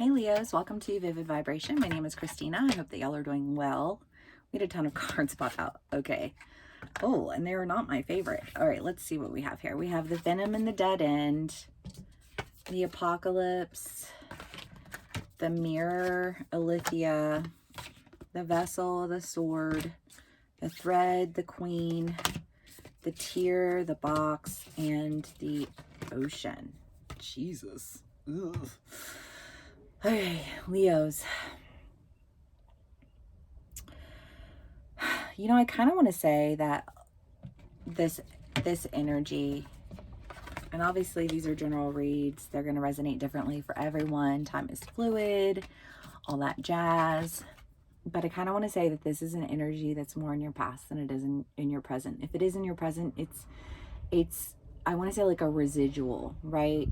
Hey Leos, welcome to Vivid Vibration. My name is Christina. I hope that y'all are doing well. We had a ton of cards pop out. Okay. Oh, and they are not my favorite. All right, let's see what we have here. We have the Venom and the Dead End, the Apocalypse, the Mirror, Alithia, the Vessel, the Sword, the Thread, the Queen, the Tear, the Box, and the Ocean. Jesus. Ugh. Okay, Leos. You know, I kind of want to say that this energy, and obviously these are general reads, they're going to resonate differently for everyone. Time is fluid, all that jazz. But I kind of want to say that this is an energy that's more in your past than it is in your present. If it is in your present, it's I want to say like a residual, right?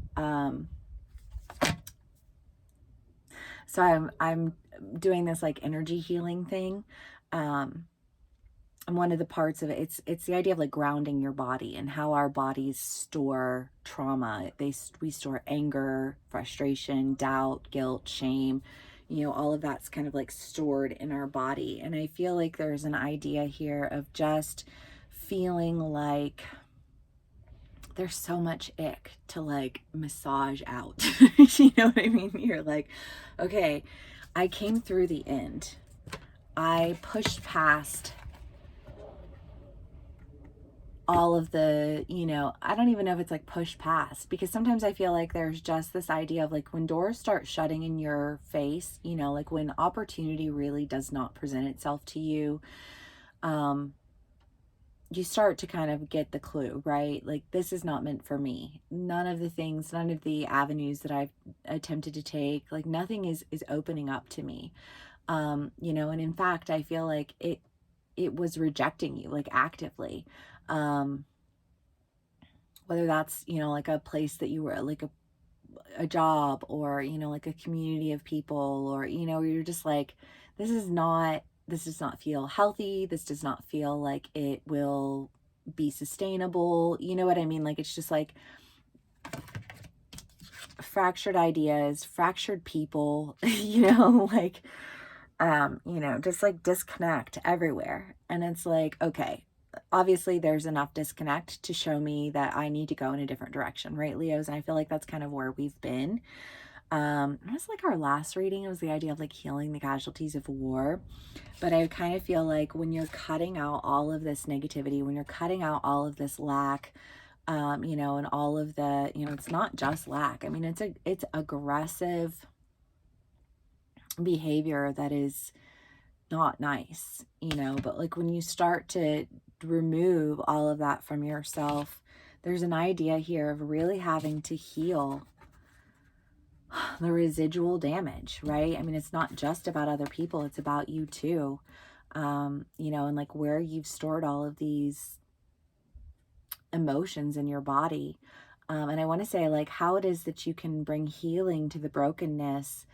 So I'm doing this like energy healing thing. And one of the parts of it, it's the idea of like grounding your body and how our bodies store trauma. We store anger, frustration, doubt, guilt, shame. You know, all of that's kind of like stored in our body. And I feel like there's an idea here of just feeling like there's so much ick to like massage out. You know what I mean? You're like, okay, I came through the end. I pushed past all of the, you know, I don't even know if it's like push past, because sometimes I feel like there's just this idea of like when doors start shutting in your face, you know, like when opportunity really does not present itself to you, you start to kind of get the clue, right? Like, this is not meant for me. None of the avenues that I've attempted to take, like nothing is opening up to me. You know, and in fact, I feel like it was rejecting you like actively. Whether that's, you know, like a place that you were like a job, or, you know, like a community of people, or, you know, you're just like, this does not feel healthy. This does not feel like it will be sustainable. You know what I mean? Like, it's just like fractured ideas, fractured people, you know, like, you know, just like disconnect everywhere. And it's like, okay, obviously there's enough disconnect to show me that I need to go in a different direction, right, Leos? And I feel like that's kind of where we've been. It was like our last reading, it was the idea of like healing the casualties of war. But I kind of feel like when you're cutting out all of this negativity, when you're cutting out all of this lack, you know, and all of the, you know, it's not just lack. I mean, it's aggressive behavior that is not nice, you know, but like when you start to remove all of that from yourself, there's an idea here of really having to heal the residual damage, right? I mean, it's not just about other people, it's about you too. You know, and like where you've stored all of these emotions in your body. And I want to say like how it is that you can bring healing to the brokenness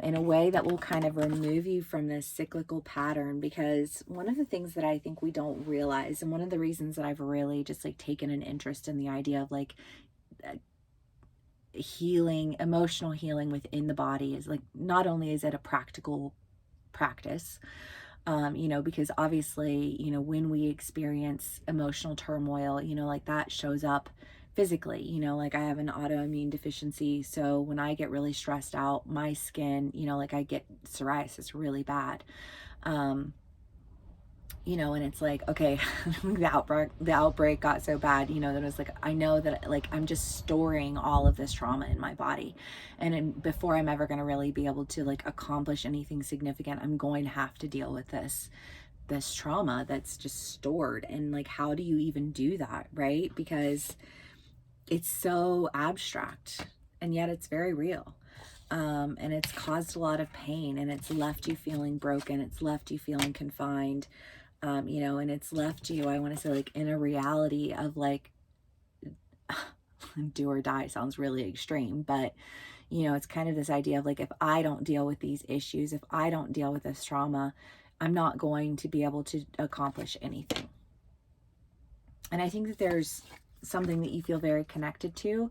in a way that will kind of remove you from this cyclical pattern. Because one of the things that I think we don't realize, and one of the reasons that I've really just like taken an interest in the idea of like healing, emotional healing within the body, is like, not only is it a practical practice, you know, because obviously, you know, when we experience emotional turmoil, you know, like that shows up physically, you know, like I have an autoimmune deficiency. So when I get really stressed out, my skin, you know, like I get psoriasis really bad. You know, and it's like, okay, the outbreak got so bad, you know, that it was like, I know that like I'm just storing all of this trauma in my body. And before I'm ever going to really be able to like accomplish anything significant, I'm going to have to deal with this trauma that's just stored. And like, how do you even do that, right? Because it's so abstract and yet it's very real. And it's caused a lot of pain, and it's left you feeling broken. It's left you feeling confined. You know, and it's left you, I want to say, like in a reality of like do or die sounds really extreme, but you know, it's kind of this idea of like, if I don't deal with these issues, if I don't deal with this trauma, I'm not going to be able to accomplish anything. And I think that there's something that you feel very connected to,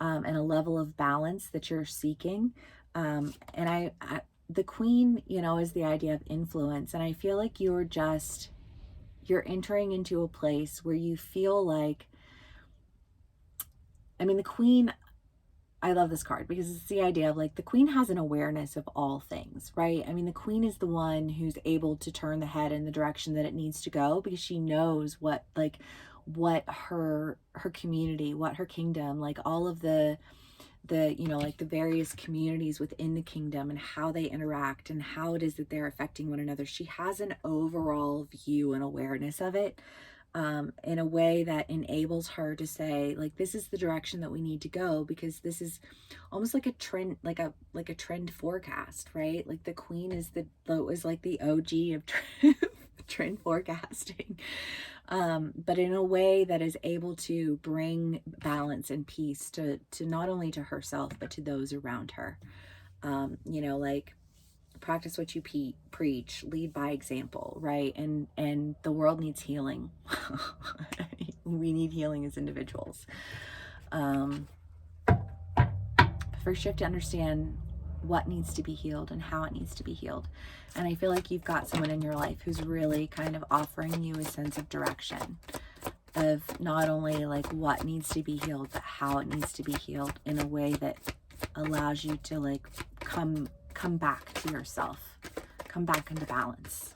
and a level of balance that you're seeking. And the queen, you know, is the idea of influence. And I feel like you're entering into a place where you feel like, I mean, the queen, I love this card because it's the idea of like the queen has an awareness of all things, right? I mean, the queen is the one who's able to turn the head in the direction that it needs to go because she knows what her community, what her kingdom, like all of the you know, like the various communities within the kingdom and how they interact and how it is that they're affecting one another. She has an overall view and awareness of it, in a way that enables her to say, like, this is the direction that we need to go, because this is almost like a trend, like a trend forecast, right? Like the queen is like the OG of trend forecasting, but in a way that is able to bring balance and peace to not only to herself but to those around her. You know, like, practice what you preach, lead by example, right? And the world needs healing. We need healing as individuals. First you have to understand what needs to be healed and how it needs to be healed. And I feel like you've got someone in your life who's really kind of offering you a sense of direction, of not only like what needs to be healed, but how it needs to be healed in a way that allows you to like come back to yourself, come back into balance.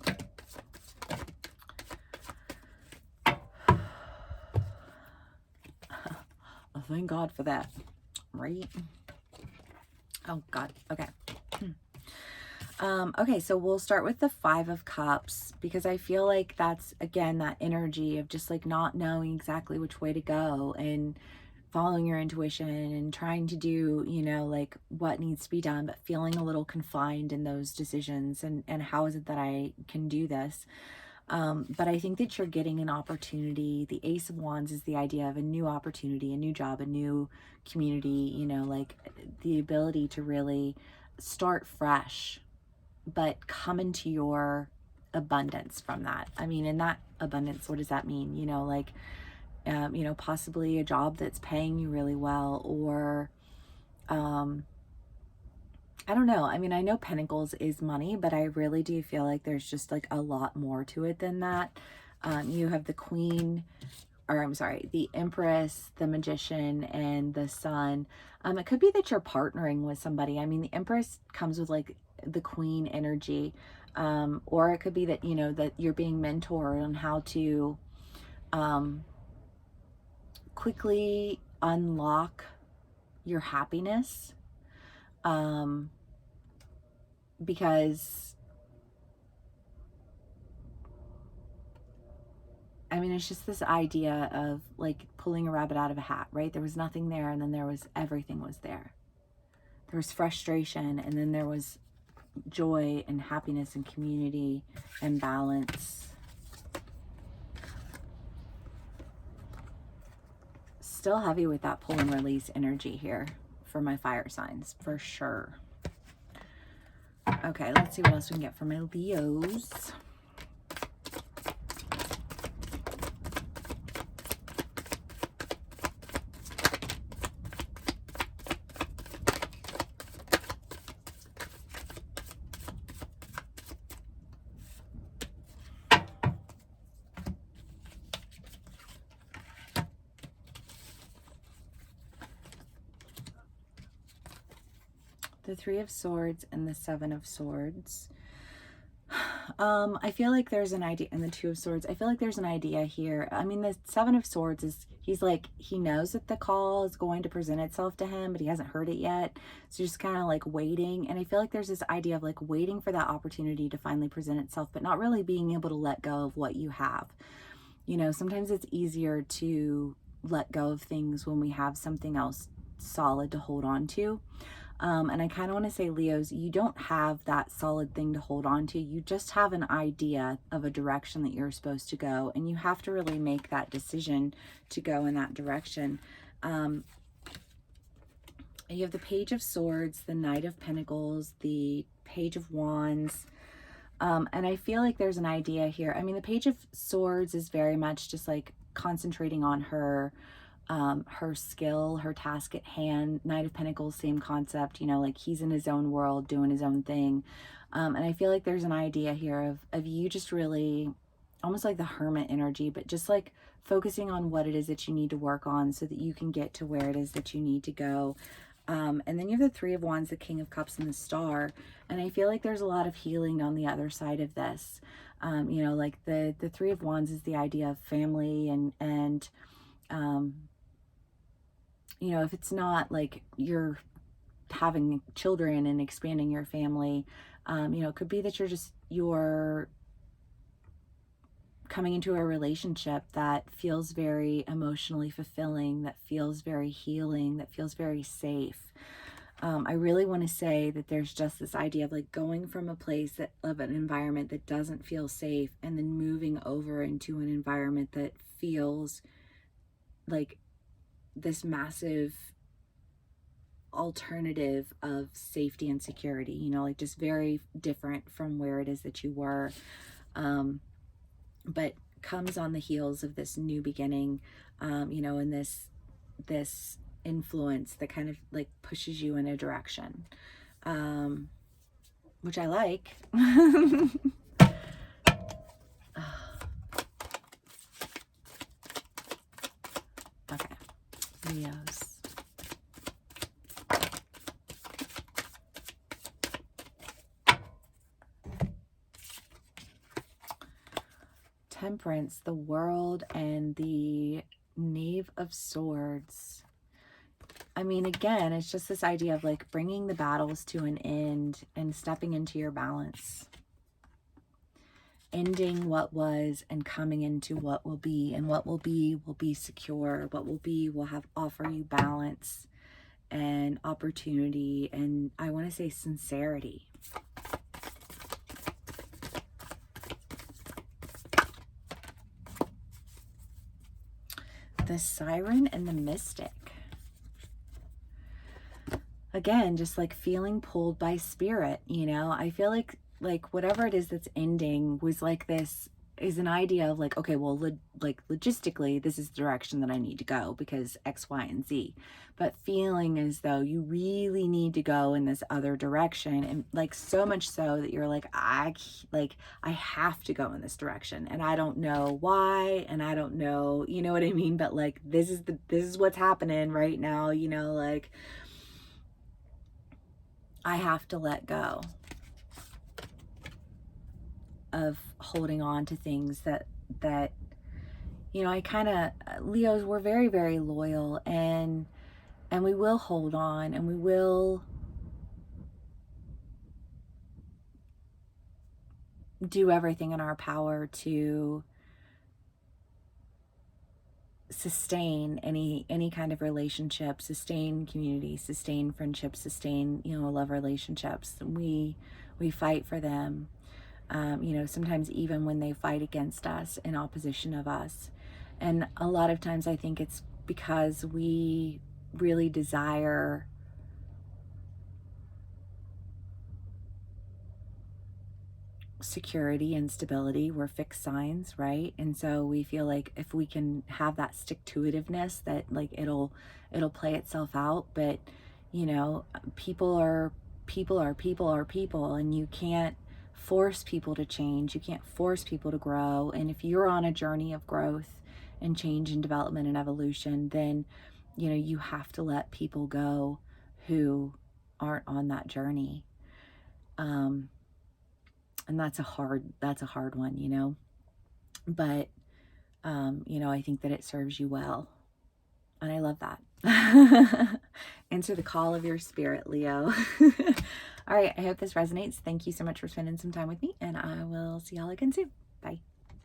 Thank God for that, right? Oh God. Okay. Okay, so we'll start with the Five of Cups, because I feel like that's, again, that energy of just like not knowing exactly which way to go and following your intuition and trying to do, you know, like what needs to be done, but feeling a little confined in those decisions, and how is it that I can do this? But I think that you're getting an opportunity. The Ace of Wands is the idea of a new opportunity, a new job, a new community, you know, like the ability to really start fresh, but come into your abundance from that. I mean, in that abundance, what does that mean? You know, like, you know, possibly a job that's paying you really well, or, I don't know. I mean, I know Pentacles is money, but I really do feel like there's just like a lot more to it than that. You have the Queen, or I'm sorry, the Empress, the Magician, and the Sun. It could be that you're partnering with somebody. I mean, the Empress comes with like the Queen energy, or it could be that, you know, that you're being mentored on how to quickly unlock your happiness, because I mean, it's just this idea of like pulling a rabbit out of a hat, right? There was nothing there, and then there was everything was there. There was frustration, and then there was joy and happiness and community and balance. Still heavy with that pull and release energy here for my fire signs, for sure. Okay, let's see what else we can get for my Leos. The Three of Swords and the Seven of Swords. I feel like there's an idea, and the Two of Swords, I feel like there's an idea here. I mean, the Seven of Swords is, he's like, he knows that the call is going to present itself to him, but he hasn't heard it yet. So just kind of like waiting. And I feel like there's this idea of like waiting for that opportunity to finally present itself, but not really being able to let go of what you have. You know, sometimes it's easier to let go of things when we have something else solid to hold on to. And I kind of want to say, Leos, you don't have that solid thing to hold on to. You just have an idea of a direction that you're supposed to go, and you have to really make that decision to go in that direction. You have the Page of Swords, the Knight of Pentacles, the Page of Wands. And I feel like there's an idea here. I mean, the Page of Swords is very much just like concentrating on her her skill, her task at hand. Knight of Pentacles, same concept, you know, like he's in his own world doing his own thing. And I feel like there's an idea here of you just really almost like the hermit energy, but just like focusing on what it is that you need to work on so that you can get to where it is that you need to go. And then you have the Three of Wands, the King of Cups, and the Star. And I feel like there's a lot of healing on the other side of this. You know, like the Three of Wands is the idea of family and you know, if it's not like you're having children and expanding your family, you know, it could be that you're coming into a relationship that feels very emotionally fulfilling, that feels very healing, that feels very safe. I really want to say that there's just this idea of like going from a place of an environment that doesn't feel safe and then moving over into an environment that feels like this massive alternative of safety and security, you know, like just very different from where it is that you were, but comes on the heels of this new beginning, you know, and this influence that kind of like pushes you in a direction, which I like. Okay, Leos. Temperance, the World, and the Knave of Swords. I mean, again, it's just this idea of like bringing the battles to an end and stepping into your balance. Ending what was and coming into what will be. And what will be secure. What will be will offer you balance and opportunity. And I want to say sincerity. The Siren and the Mystic. Again, just like feeling pulled by spirit, you know. I feel like whatever it is that's ending was like this is an idea of like, okay, well, like logistically, this is the direction that I need to go because X, Y, and Z. But feeling as though you really need to go in this other direction, and like so much so that you're like, I have to go in this direction, and I don't know why, and I don't know, you know what I mean? But like this is what's happening right now, you know, like I have to let go of holding on to things that you know, I kind of, Leos, we're very, very loyal, and we will hold on, and we will do everything in our power to sustain any kind of relationship, sustain community, sustain friendships, sustain, you know, love relationships. We fight for them. You know, sometimes even when they fight against us, in opposition of us. And a lot of times I think it's because we really desire security and stability. We're fixed signs, right? And so we feel like if we can have that stick-to-itiveness, that like it'll play itself out. But you know, people are people, and you can't force people to change. You can't force people to grow. And if you're on a journey of growth and change and development and evolution, then you know, you have to let people go who aren't on that journey. And that's a hard one, you know, but you know, I think that it serves you well, and I love that. Answer the call of your spirit, Leo. All right, I hope this resonates. Thank you so much for spending some time with me, and I will see y'all again soon. Bye.